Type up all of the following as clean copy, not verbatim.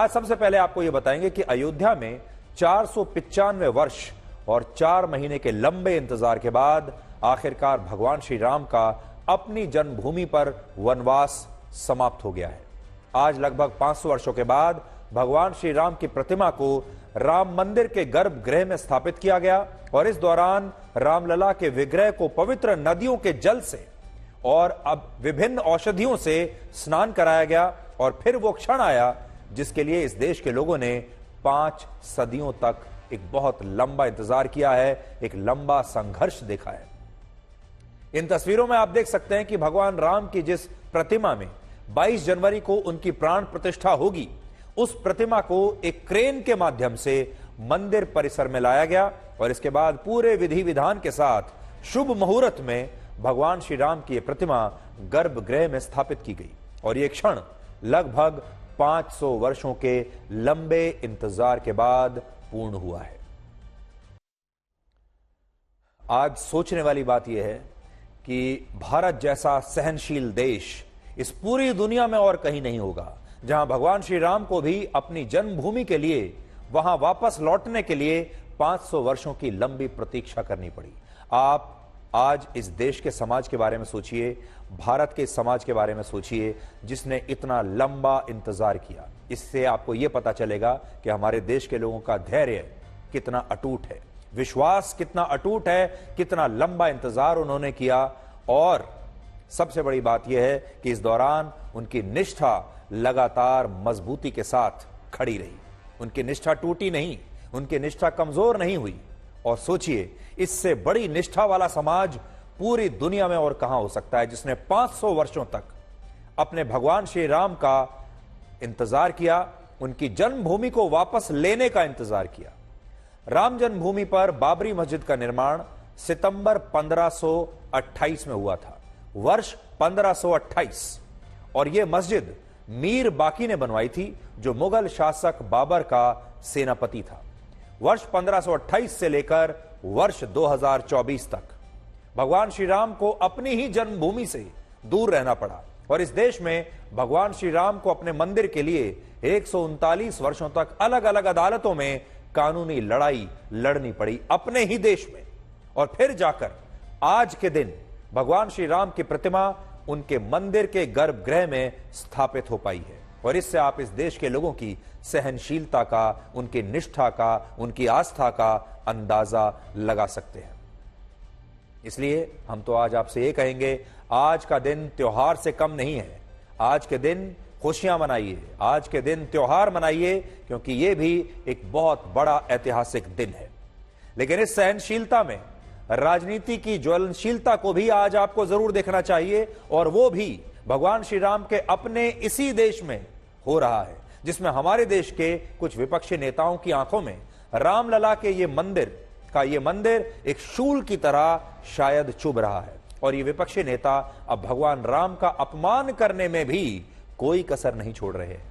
आज सबसे पहले आपको यह बताएंगे कि अयोध्या में 495 वर्ष और 4 महीने के लंबे इंतजार के बाद आखिरकार भगवान श्री राम का अपनी जन्मभूमि पर वनवास समाप्त हो गया है। आज लगभग 500 वर्षों के बाद भगवान श्री राम की प्रतिमा को राम मंदिर के गर्भगृह में स्थापित किया गया और इस दौरान रामलला के विग्रह को पवित्र नदियों के जल से और अब विभिन्न औषधियों से स्नान कराया गया और फिर वो क्षण आया जिसके लिए इस देश के लोगों ने 5 सदियों तक एक बहुत लंबा इंतजार किया है, एक लंबा संघर्ष देखा है। इन तस्वीरों में आप देख सकते हैं कि भगवान राम की जिस प्रतिमा में 22 जनवरी को उनकी प्राण प्रतिष्ठा होगी, उस प्रतिमा को एक क्रेन के माध्यम से मंदिर परिसर में लाया गया और इसके बाद पूरे विधि विधान के साथ शुभ मुहूर्त में भगवान श्री राम की यह प्रतिमा गर्भगृह में स्थापित की गई और यह क्षण लगभग 500 वर्षों के लंबे इंतजार के बाद पूर्ण हुआ है। आज सोचने वाली बात यह है कि भारत जैसा सहनशील देश इस पूरी दुनिया में और कहीं नहीं होगा, जहां भगवान श्री राम को भी अपनी जन्मभूमि के लिए वहां वापस लौटने के लिए 500 वर्षों की लंबी प्रतीक्षा करनी पड़ी। आप आज इस देश के समाज के बारे में सोचिए, भारत के समाज के बारे में सोचिए जिसने इतना लंबा इंतजार किया। इससे आपको यह पता चलेगा कि हमारे देश के लोगों का धैर्य कितना अटूट है, विश्वास कितना अटूट है, कितना लंबा इंतजार उन्होंने किया और सबसे बड़ी बात यह है कि इस दौरान उनकी निष्ठा लगातार मजबूती के साथ खड़ी रही। उनकी निष्ठा टूटी नहीं, उनकी निष्ठा कमजोर नहीं हुई। और सोचिए, इससे बड़ी निष्ठा वाला समाज पूरी दुनिया में और कहां हो सकता है, जिसने 500 वर्षों तक अपने भगवान श्री राम का इंतजार किया, उनकी जन्मभूमि को वापस लेने का इंतजार किया। राम जन्मभूमि पर बाबरी मस्जिद का निर्माण सितंबर 1528 में हुआ था, वर्ष 1528, और यह मस्जिद मीर बाकी ने बनवाई थी, जो मुगल शासक बाबर का सेनापति था। वर्ष 1528 से लेकर वर्ष 2024 तक भगवान श्री राम को अपनी ही जन्मभूमि से दूर रहना पड़ा और इस देश में भगवान श्री राम को अपने मंदिर के लिए 139 वर्षों तक अलग अलग अदालतों में कानूनी लड़ाई लड़नी पड़ी अपने ही देश में। और फिर जाकर आज के दिन भगवान श्री राम की प्रतिमा उनके मंदिर के गर्भगृह में स्थापित हो पाई है और इससे आप इस देश के लोगों की सहनशीलता का, उनकी निष्ठा का, उनकी आस्था का अंदाजा लगा सकते हैं। इसलिए हम तो आज आपसे ये कहेंगे, आज का दिन त्योहार से कम नहीं है। आज के दिन खुशियां मनाइए, आज के दिन त्योहार मनाइए, क्योंकि ये भी एक बहुत बड़ा ऐतिहासिक दिन है। लेकिन इस सहनशीलता में राजनीति की ज्वलनशीलता को भी आज आपको जरूर देखना चाहिए और वो भी भगवान श्री राम के अपने इसी देश में हो रहा है, जिसमें हमारे देश के कुछ विपक्षी नेताओं की आंखों में रामलला के ये मंदिर एक शूल की तरह शायद चुभ रहा है और ये विपक्षी नेता अब भगवान राम का अपमान करने में भी कोई कसर नहीं छोड़ रहे हैं।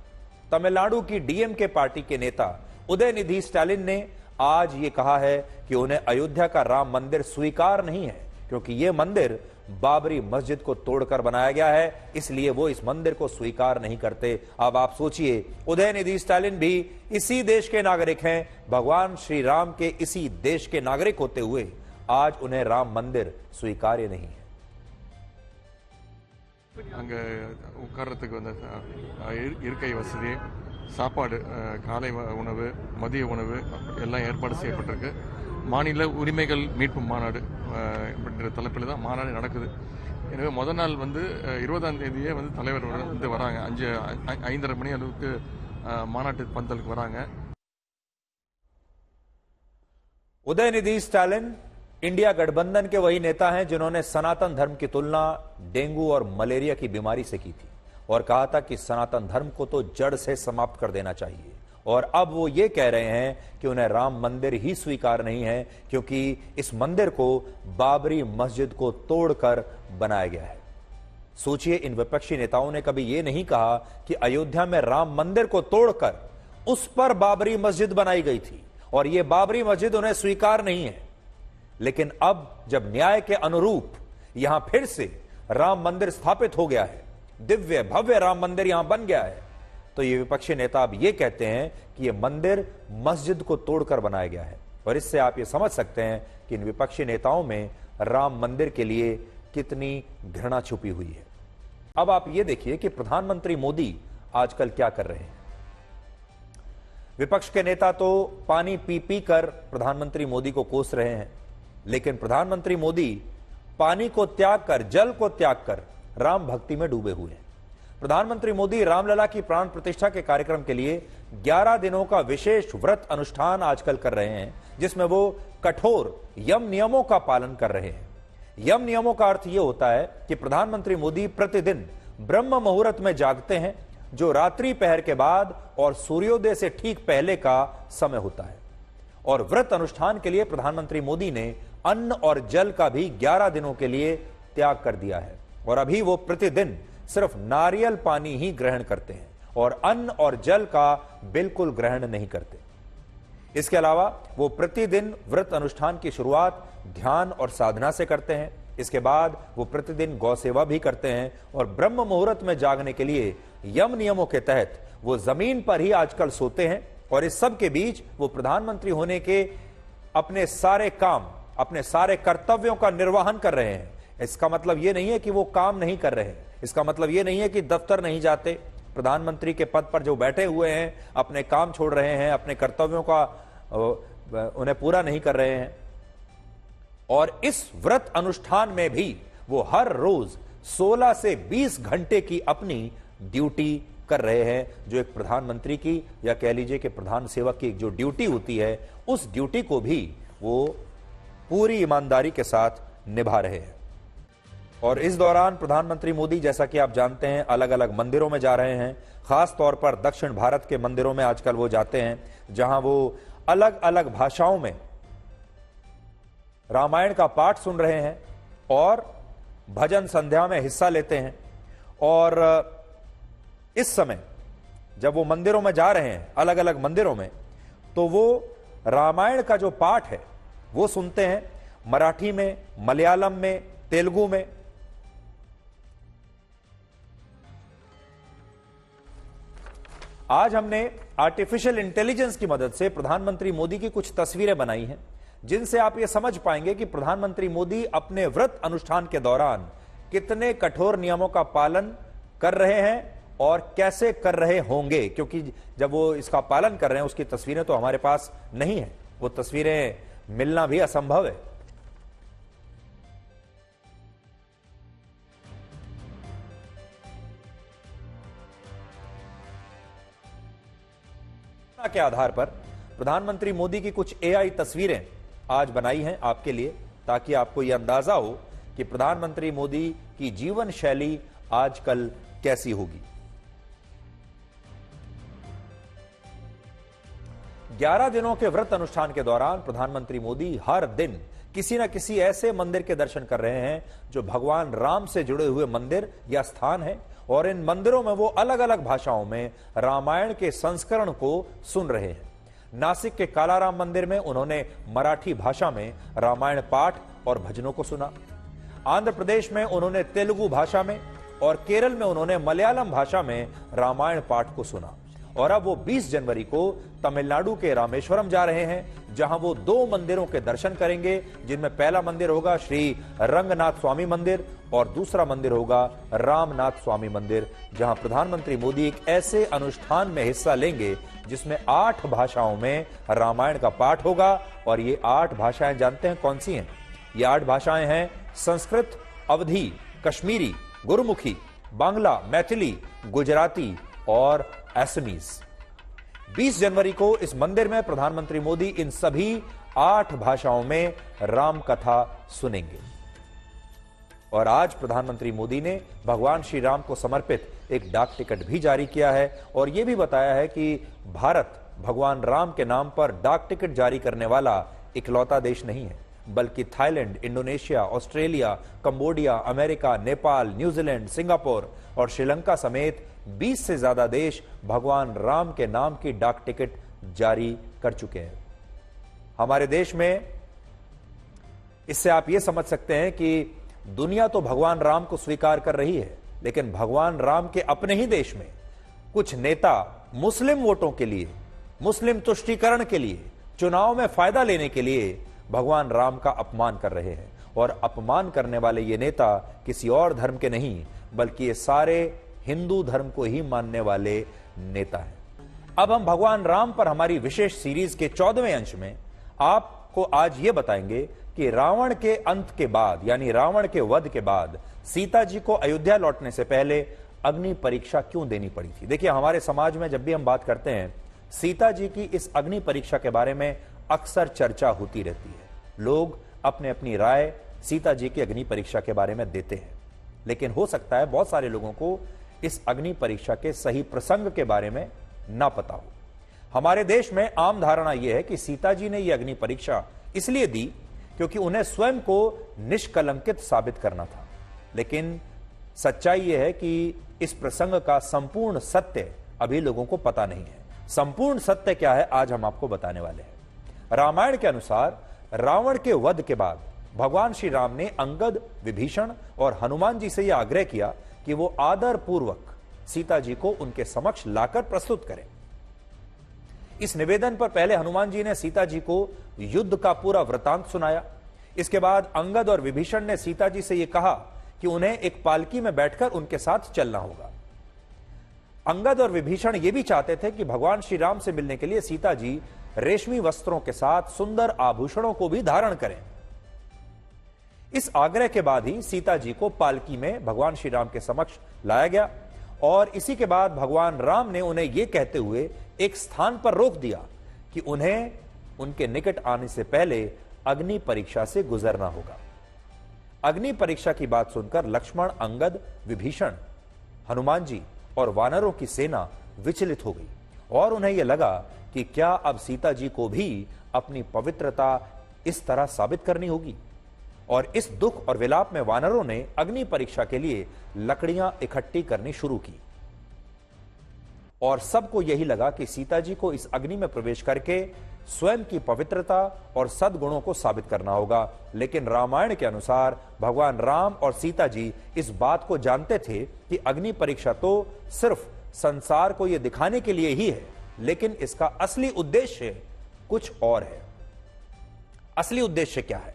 तमिलनाडु की डीएमके पार्टी के नेता उदयनिधि स्टालिन ने आज ये कहा है कि उन्हें अयोध्या का राम मंदिर स्वीकार नहीं है, क्योंकि यह मंदिर बाबरी मस्जिद को तोड़कर बनाया गया है, इसलिए वो इस मंदिर को स्वीकार नहीं करते। अब आप सोचिए, उदयनिधि स्टालिन भी इसी देश के नागरिक हैं, भगवान श्री राम के इसी देश के नागरिक होते हुए आज उन्हें राम मंदिर स्वीकार्य नहीं है। அங்கே உட்கார்றதுக்கு வந்து இருக்கை வசதி, சாப்பாடு, காலை உணவு, மதிய உணவு எல்லாம் ஏற்பாடு செய்யப்பட்டிருக்கு. மாநில உரிமைகள் மீட்பு மாநாடு அப்படின்ற தலைப்பில் தான் மாநாடு நடக்குது. எனவே முதல் நாள் வந்து 20ஆம் தேதியே வந்து தலைவர் வந்து வராங்க. 5:30 மணி அளவுக்கு மாநாட்டு பந்தலுக்கு வராங்க. उदयनिधि स्टालिन इंडिया गठबंधन के वही नेता हैं जिन्होंने सनातन धर्म की तुलना डेंगू और मलेरिया की बीमारी से की थी और कहा था कि सनातन धर्म को तो जड़ से समाप्त कर देना चाहिए। और अब वो ये कह रहे हैं कि उन्हें राम मंदिर ही स्वीकार नहीं है, क्योंकि इस मंदिर को बाबरी मस्जिद को तोड़कर बनाया गया है। सोचिए, इन विपक्षी नेताओं ने कभी ये नहीं कहा कि अयोध्या में राम मंदिर को तोड़कर उस पर बाबरी मस्जिद बनाई गई थी और यह बाबरी मस्जिद उन्हें स्वीकार नहीं है। लेकिन अब जब न्याय के अनुरूप यहां फिर से राम मंदिर स्थापित हो गया है, दिव्य भव्य राम मंदिर यहां बन गया है, तो ये विपक्षी नेता अब ये कहते हैं कि ये मंदिर मस्जिद को तोड़कर बनाया गया है। और इससे आप ये समझ सकते हैं कि इन विपक्षी नेताओं में राम मंदिर के लिए कितनी घृणा छुपी हुई है। अब आप ये देखिए कि प्रधानमंत्री मोदी आजकल क्या कर रहे हैं। विपक्ष के नेता तो पानी पी पी कर प्रधानमंत्री मोदी को कोस रहे हैं, लेकिन प्रधानमंत्री मोदी पानी को त्याग कर, जल को त्याग कर राम भक्ति में डूबे हुए हैं। प्रधानमंत्री मोदी रामलला की प्राण प्रतिष्ठा के कार्यक्रम के लिए 11 दिनों का विशेष व्रत अनुष्ठान आजकल कर रहे हैं, जिसमें वो कठोर यम नियमों का पालन कर रहे हैं। यम नियमों का अर्थ यह होता है कि प्रधानमंत्री मोदी प्रतिदिन ब्रह्म मुहूर्त में जागते हैं, जो रात्रि पहर के बाद और सूर्योदय से ठीक पहले का समय होता है। और व्रत अनुष्ठान के लिए प्रधानमंत्री मोदी ने अन्न और जल का भी 11 दिनों के लिए त्याग कर दिया है। और अभी वो प्रतिदिन सिर्फ नारियल पानी ही ग्रहण करते हैं और अन्न और जल का बिल्कुल ग्रहण नहीं करते। इसके अलावा वो प्रतिदिन व्रत अनुष्ठान की शुरुआत ध्यान और साधना से करते हैं। इसके बाद वो प्रतिदिन गौ सेवा भी करते हैं और ब्रह्म मुहूर्त में जागने के लिए यम नियमों के तहत वो जमीन पर ही आजकल सोते हैं। और इस सब के बीच वो प्रधानमंत्री होने के अपने सारे काम, अपने सारे कर्तव्यों का निर्वहन कर रहे हैं। इसका मतलब यह नहीं है कि वो काम नहीं कर रहे हैं, इसका मतलब यह नहीं है कि दफ्तर नहीं जाते। प्रधानमंत्री के पद पर जो बैठे हुए हैं अपने काम छोड़ रहे हैं, अपने कर्तव्यों का उन्हें पूरा नहीं कर रहे हैं। और इस व्रत अनुष्ठान में भी वो हर रोज 16 से 20 घंटे की अपनी ड्यूटी कर रहे हैं, जो एक प्रधानमंत्री की या कह लीजिए कि प्रधान सेवक की जो ड्यूटी होती है, उस ड्यूटी को भी वो पूरी ईमानदारी के साथ निभा रहे हैं। और इस दौरान प्रधानमंत्री मोदी, जैसा कि आप जानते हैं, अलग अलग मंदिरों में जा रहे हैं। खास तौर पर दक्षिण भारत के मंदिरों में आजकल वो जाते हैं, जहां वो अलग अलग भाषाओं में रामायण का पाठ सुन रहे हैं और भजन संध्या में हिस्सा लेते हैं। और इस समय जब वो मंदिरों में जा रहे हैं, अलग अलग मंदिरों में, तो वो रामायण का जो पाठ है वो सुनते हैं मराठी में, मलयालम में, तेलुगु में। आज हमने आर्टिफिशियल इंटेलिजेंस की मदद से प्रधानमंत्री मोदी की कुछ तस्वीरें बनाई हैं, जिनसे आप यह समझ पाएंगे कि प्रधानमंत्री मोदी अपने व्रत अनुष्ठान के दौरान कितने कठोर नियमों का पालन कर रहे हैं और कैसे कर रहे होंगे। क्योंकि जब वो इसका पालन कर रहे हैं, उसकी तस्वीरें तो हमारे पास नहीं है, वो तस्वीरें मिलना भी असंभव है। के आधार पर प्रधानमंत्री मोदी की कुछ एआई तस्वीरें आज बनाई हैं आपके लिए, ताकि आपको यह अंदाजा हो कि प्रधानमंत्री मोदी की जीवन शैली आजकल कैसी होगी। 11 दिनों के व्रत अनुष्ठान के दौरान प्रधानमंत्री मोदी हर दिन किसी न किसी ऐसे मंदिर के दर्शन कर रहे हैं जो भगवान राम से जुड़े हुए मंदिर या स्थान है। और इन मंदिरों में वो अलग अलग भाषाओं में रामायण के संस्करण को सुन रहे हैं। नासिक के कालाराम मंदिर में उन्होंने मराठी भाषा में रामायण पाठ और भजनों को सुना। आंध्र प्रदेश में उन्होंने तेलुगु भाषा में और केरल में उन्होंने मलयालम भाषा में रामायण पाठ को सुना। और अब वो 20 जनवरी को तमिलनाडु के रामेश्वरम जा रहे हैं, जहां वो 2 मंदिरों के दर्शन करेंगे, जिनमें पहला मंदिर होगा श्री रंगनाथ स्वामी मंदिर और दूसरा मंदिर होगा रामनाथ स्वामी मंदिर, जहां प्रधानमंत्री मोदी एक ऐसे अनुष्ठान में हिस्सा लेंगे जिसमें 8 भाषाओं में रामायण का पाठ होगा। और ये 8 भाषाएं जानते हैं कौन सी हैं? ये 8 भाषाएं हैं संस्कृत, अवधी, कश्मीरी, गुरुमुखी, बांग्ला, मैथिली, गुजराती और असमीज। 20 जनवरी को इस मंदिर में प्रधानमंत्री मोदी इन सभी 8 भाषाओं में राम कथा सुनेंगे। और आज प्रधानमंत्री मोदी ने भगवान श्री राम को समर्पित एक डाक टिकट भी जारी किया है और यह भी बताया है कि भारत भगवान राम के नाम पर डाक टिकट जारी करने वाला इकलौता देश नहीं है, बल्कि Thailand, Indonesia, Australia, Cambodia, America, Nepal, New Zealand, Singapore और श्रीलंका समेत 20 से ज्यादा देश भगवान राम के नाम की डाक टिकट जारी कर चुके हैं। हमारे देश में इससे आप यह समझ सकते हैं कि दुनिया तो भगवान राम को स्वीकार कर रही है, लेकिन भगवान राम के अपने ही देश में कुछ नेता मुस्लिम वोटों के लिए, मुस्लिम तुष्टीकरण के लिए, चुनाव में फायदा लेने के लिए भगवान राम का अपमान कर रहे हैं। और अपमान करने वाले ये नेता किसी और धर्म के नहीं, बल्कि ये सारे हिंदू धर्म को ही मानने वाले नेता हैं। अब हम भगवान राम पर हमारी विशेष सीरीज के 14वें अंश में आपको आज यह बताएंगे कि रावण के अंत के बाद, यानी रावण के वध के बाद, सीता जी को अयोध्या लौटने से पहले अग्नि परीक्षा क्यों देनी पड़ी थी। देखिए, हमारे समाज में जब भी हम बात करते हैं सीता जी की इस अग्नि परीक्षा के बारे में अक्सर चर्चा होती रहती है। लोग अपने अपनी राय सीता जी की अग्नि परीक्षा के बारे में देते हैं, लेकिन हो सकता है बहुत सारे लोगों को इस अग्नि परीक्षा के सही प्रसंग के बारे में ना पता हो। हमारे देश में आम धारणा यह है कि सीता जी ने यह अग्नि परीक्षा इसलिए दी क्योंकि उन्हें स्वयं को निष्कलंकित साबित करना था। लेकिन सच्चाई यह है कि इस प्रसंग का संपूर्ण सत्य अभी लोगों को पता नहीं है। संपूर्ण सत्य क्या है, आज हम आपको बताने वाले हैं। रामायण के अनुसार रावण के वध के बाद भगवान श्री राम ने अंगद, विभीषण और हनुमान जी से यह आग्रह किया कि वो आदर पूर्वक सीता जी को उनके समक्ष लाकर प्रस्तुत करें। इस निवेदन पर पहले हनुमान जी ने सीता जी को युद्ध का पूरा वृतांत सुनाया। इसके बाद अंगद और विभीषण ने सीता जी से यह कहा कि उन्हें एक पालकी में बैठकर उनके साथ चलना होगा। अंगद और विभीषण ये भी चाहते थे कि भगवान श्री राम से मिलने के लिए सीता जी रेशमी वस्त्रों के साथ सुंदर आभूषणों को भी धारण करें। इस आग्रह के बाद ही सीता जी को पालकी में भगवान श्री राम के समक्ष लाया गया और इसी के बाद भगवान राम ने उन्हें यह कहते हुए एक स्थान पर रोक दिया कि उन्हें उनके निकट आने से पहले अग्नि परीक्षा से गुजरना होगा। अग्नि परीक्षा की बात सुनकर लक्ष्मण, अंगद, विभीषण, हनुमान जी और वानरों की सेना विचलित हो गई और उन्हें यह लगा कि क्या अब सीता जी को भी अपनी पवित्रता इस तरह साबित करनी होगी। और इस दुख और विलाप में वानरों ने अग्नि परीक्षा के लिए लकड़ियां इकट्ठी करनी शुरू की और सबको यही लगा कि सीता जी को इस अग्नि में प्रवेश करके स्वयं की पवित्रता और सद्गुणों को साबित करना होगा। लेकिन रामायण के अनुसार भगवान राम और सीता जी इस बात को जानते थे कि अग्नि परीक्षा तो सिर्फ संसार को यह दिखाने के लिए ही है, लेकिन इसका असली उद्देश्य कुछ और है। असली उद्देश्य क्या है?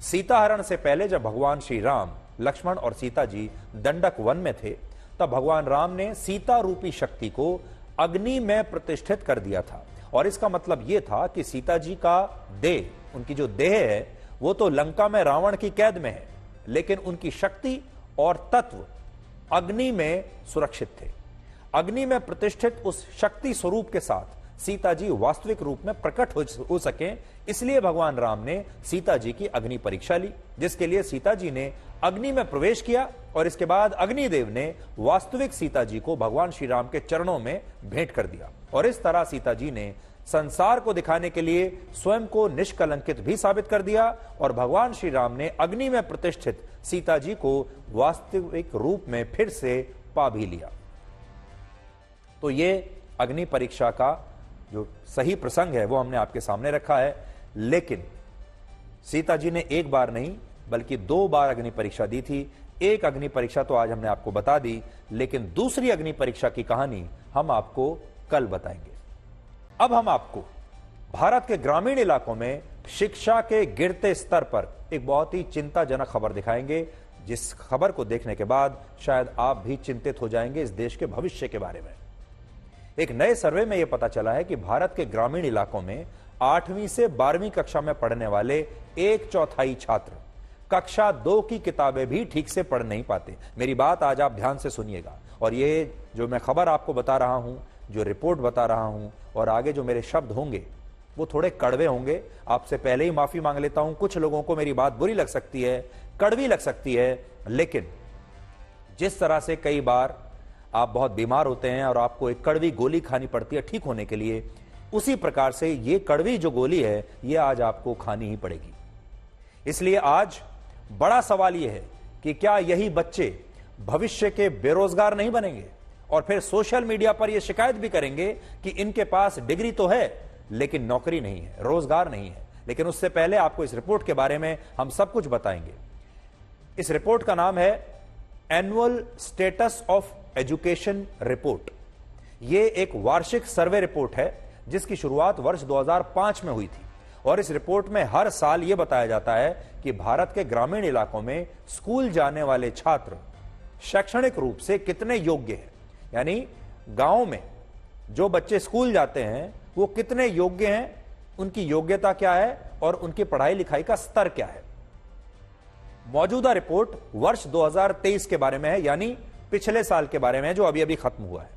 सीताहरण से पहले जब भगवान श्री राम, लक्ष्मण और सीता जी दंडक वन में थे, तब भगवान राम ने सीता रूपी शक्ति को अग्नि में प्रतिष्ठित कर दिया था। और इसका मतलब यह था कि सीता जी का देह, उनकी जो देह है, वो तो लंका में रावण की कैद में है, लेकिन उनकी शक्ति और तत्व अग्नि में सुरक्षित थे। अग्नि में प्रतिष्ठित उस शक्ति स्वरूप के साथ सीता जी वास्तविक रूप में प्रकट हो सकें, इसलिए भगवान राम ने सीता जी की अग्नि परीक्षा ली, जिसके लिए सीता जी ने अग्नि में प्रवेश किया और इसके बाद अग्निदेव ने वास्तविक सीता जी को भगवान श्री राम के चरणों में भेंट कर दिया। और इस तरह सीता जी ने संसार को दिखाने के लिए स्वयं को निष्कलंकित भी साबित कर दिया और भगवान श्री राम ने अग्नि में प्रतिष्ठित सीता जी को वास्तविक रूप में फिर से पा भी लिया। तो ये अग्नि परीक्षा का जो सही प्रसंग है वो हमने आपके सामने रखा है। लेकिन सीता जी ने एक बार नहीं बल्कि 2 बार अग्नि परीक्षा दी थी। एक अग्नि परीक्षा तो आज हमने आपको बता दी, लेकिन दूसरी अग्नि परीक्षा की कहानी हम आपको कल बताएंगे। अब हम आपको भारत के ग्रामीण इलाकों में शिक्षा के गिरते स्तर पर एक बहुत ही चिंताजनक खबर दिखाएंगे, जिस खबर को देखने के बाद शायद आप भी चिंतित हो जाएंगे इस देश के भविष्य के बारे में। एक नए सर्वे में यह पता चला है कि भारत के ग्रामीण इलाकों में 8वीं से 12वीं कक्षा में पढ़ने वाले 1/4 छात्र कक्षा 2 की किताबें भी ठीक से पढ़ नहीं पाते। मेरी बात आज आप ध्यान से सुनिएगा और ये जो मैं खबर आपको बता रहा हूं, जो रिपोर्ट बता रहा हूं और आगे जो मेरे शब्द होंगे वो थोड़े कड़वे होंगे। आपसे पहले ही माफी मांग लेता हूं, कुछ लोगों को मेरी बात बुरी लग सकती है, कड़वी लग सकती है, लेकिन जिस तरह से कई बार आप बहुत बीमार होते हैं और आपको एक कड़वी गोली खानी पड़ती है ठीक होने के लिए, उसी प्रकार से ये कड़वी जो गोली है ये आज आपको खानी ही पड़ेगी। इसलिए आज बड़ा सवाल यह है कि क्या यही बच्चे भविष्य के बेरोजगार नहीं बनेंगे और फिर सोशल मीडिया पर यह शिकायत भी करेंगे कि इनके पास डिग्री तो है लेकिन नौकरी नहीं है, रोजगार नहीं है। लेकिन उससे पहले आपको इस रिपोर्ट के बारे में हम सब कुछ बताएंगे। इस रिपोर्ट का नाम है annual status of education report. ये एक वार्षिक सर्वे रिपोर्ट है जिसकी शुरुआत वर्ष 2005 में हुई थी और इस रिपोर्ट में हर साल यह बताया जाता है कि भारत के ग्रामीण इलाकों में स्कूल जाने वाले छात्र शैक्षणिक रूप से कितने योग्य हैं, यानी गांव में जो बच्चे स्कूल जाते हैं वो कितने योग्य हैं, उनकी योग्यता क्या है और उनकी पढ़ाई लिखाई का स्तर क्या है। मौजूदा रिपोर्ट वर्ष 2023 के बारे में है, यानी पिछले साल के बारे में है जो अभी अभी खत्म हुआ है।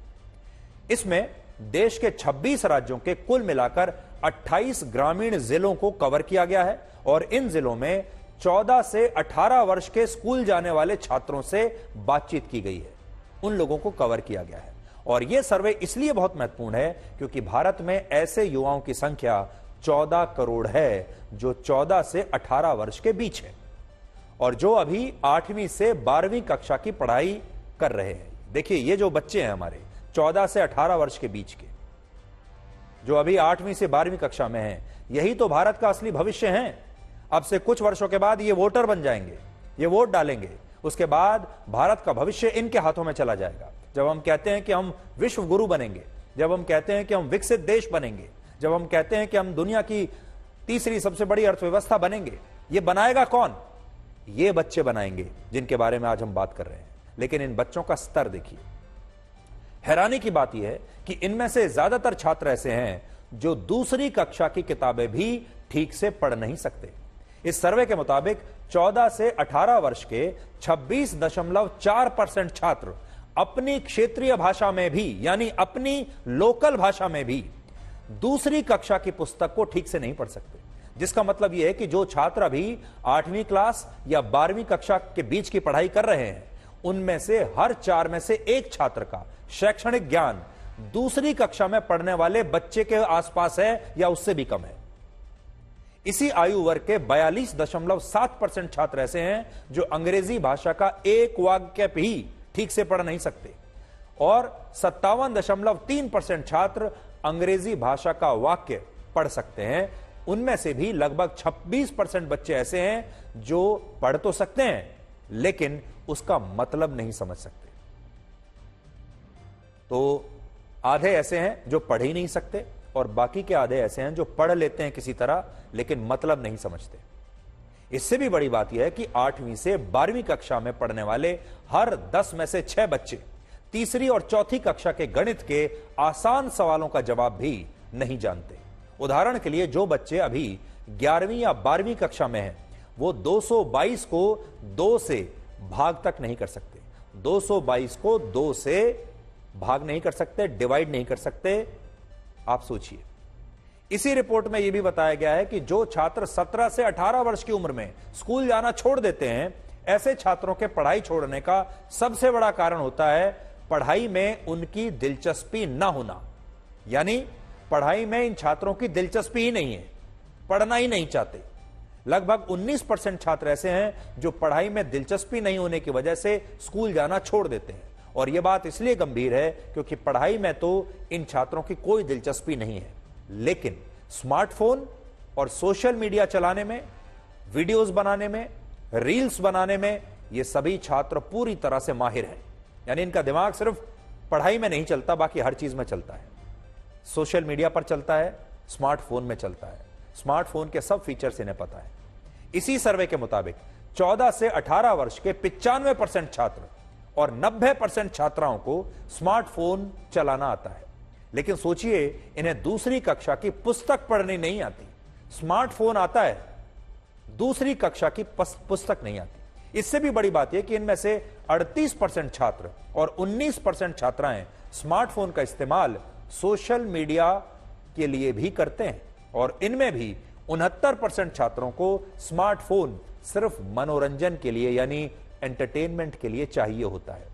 इसमें देश के 26 राज्यों के कुल मिलाकर 28 ग्रामीण जिलों को कवर किया गया है और इन जिलों में 14 से 18 वर्ष के स्कूल जाने वाले छात्रों से बातचीत की गई है, उन लोगों को कवर किया गया है। और यह सर्वे इसलिए बहुत महत्वपूर्ण है क्योंकि भारत में ऐसे युवाओं की संख्या 14 करोड़ है जो 14 से 18 वर्ष के बीच है और जो अभी 8वीं से 12वीं कक्षा की पढ़ाई कर रहे हैं। देखिए, ये जो बच्चे हैं हमारे 14 से 18 वर्ष के बीच के, जो अभी 8वीं से 12वीं कक्षा में हैं, यही तो भारत का असली भविष्य है। अब से कुछ वर्षों के बाद ये वोटर बन जाएंगे, ये वोट डालेंगे, उसके बाद भारत का भविष्य इनके हाथों में चला जाएगा। जब हम कहते हैं कि हम विश्व गुरु बनेंगे, जब हम कहते हैं कि हम विकसित देश बनेंगे, जब हम कहते हैं कि हम दुनिया की तीसरी सबसे बड़ी अर्थव्यवस्था बनेंगे, ये बनाएगा कौन? ये बच्चे बनाएंगे जिनके बारे में आज हम बात कर रहे हैं। लेकिन इन बच्चों का स्तर देखिए, हैरानी की बात यह है कि इनमें से ज्यादातर छात्र ऐसे हैं जो दूसरी कक्षा की किताबें भी ठीक से पढ़ नहीं सकते। इस सर्वे के मुताबिक 14 से 18 वर्ष के 26.4% छात्र अपनी क्षेत्रीय भाषा में भी, यानी अपनी लोकल भाषा में भी दूसरी कक्षा की पुस्तक को ठीक से नहीं पढ़ सकते। जिसका मतलब यह है कि जो छात्र अभी 8वीं क्लास या 12वीं कक्षा के बीच की पढ़ाई कर रहे हैं, उनमें से हर 4 में से एक छात्र का शैक्षणिक ज्ञान दूसरी कक्षा में पढ़ने वाले बच्चे के आसपास है या उससे भी कम है। इसी आयु वर्ग के 42.7% छात्र ऐसे हैं जो अंग्रेजी भाषा का एक वाक्य भी ठीक से पढ़ नहीं सकते और 57.3% छात्र अंग्रेजी भाषा का वाक्य पढ़ सकते हैं। उनमें से भी लगभग 26% बच्चे ऐसे हैं जो पढ़ तो सकते हैं लेकिन उसका मतलब नहीं समझ सकते। तो आधे ऐसे हैं जो पढ़ ही नहीं सकते और बाकी के आधे ऐसे हैं जो पढ़ लेते हैं किसी तरह लेकिन मतलब नहीं समझते। इससे भी बड़ी बात यह है कि 8वीं से 12वीं कक्षा में पढ़ने वाले हर 10 में से 6 बच्चे तीसरी और चौथी कक्षा के गणित के आसान सवालों का जवाब भी नहीं जानते। उदाहरण के लिए, जो बच्चे अभी 11वीं या 12वीं कक्षा में हैं, वो 222 को 2 से भाग तक नहीं कर सकते। 222 को 2 से भाग नहीं कर सकते, डिवाइड नहीं कर सकते। आप सोचिए। इसी रिपोर्ट में यह भी बताया गया है कि जो छात्र 17 से 18 वर्ष की उम्र में स्कूल जाना छोड़ देते हैं, ऐसे छात्रों के पढ़ाई छोड़ने का सबसे बड़ा कारण होता है पढ़ाई में उनकी दिलचस्पी ना होना। यानी पढ़ाई में इन छात्रों की दिलचस्पी ही नहीं है, पढ़ना ही नहीं चाहते। लगभग 19% छात्र ऐसे हैं जो पढ़ाई में दिलचस्पी नहीं होने की वजह से स्कूल जाना छोड़ देते हैं और यह बात इसलिए गंभीर है क्योंकि पढ़ाई में तो इन छात्रों की कोई दिलचस्पी नहीं है, लेकिन स्मार्टफोन और सोशल मीडिया चलाने में, वीडियोस बनाने में, रील्स बनाने में ये सभी छात्र पूरी तरह से माहिर हैं। यानी इनका दिमाग सिर्फ पढ़ाई में नहीं चलता, बाकी हर चीज में चलता है। सोशल मीडिया पर चलता है, स्मार्टफोन में चलता है, स्मार्टफोन के सब फीचर्स इन्हें पता है। इसी सर्वे के मुताबिक 14 से 18 वर्ष के 95% छात्र और 90% छात्राओं को स्मार्टफोन चलाना आता है, लेकिन सोचिए इन्हें दूसरी कक्षा की पुस्तक पढ़नी नहीं आती। स्मार्टफोन आता है, दूसरी कक्षा की पुस्तक नहीं आती। इससे भी बड़ी बात यह कि इनमें से 38% छात्र और 19% छात्राएं स्मार्टफोन का इस्तेमाल सोशल मीडिया के लिए भी करते हैं और इनमें भी 69% छात्रों को स्मार्टफोन सिर्फ मनोरंजन के लिए यानी एंटरटेनमेंट के लिए चाहिए होता है।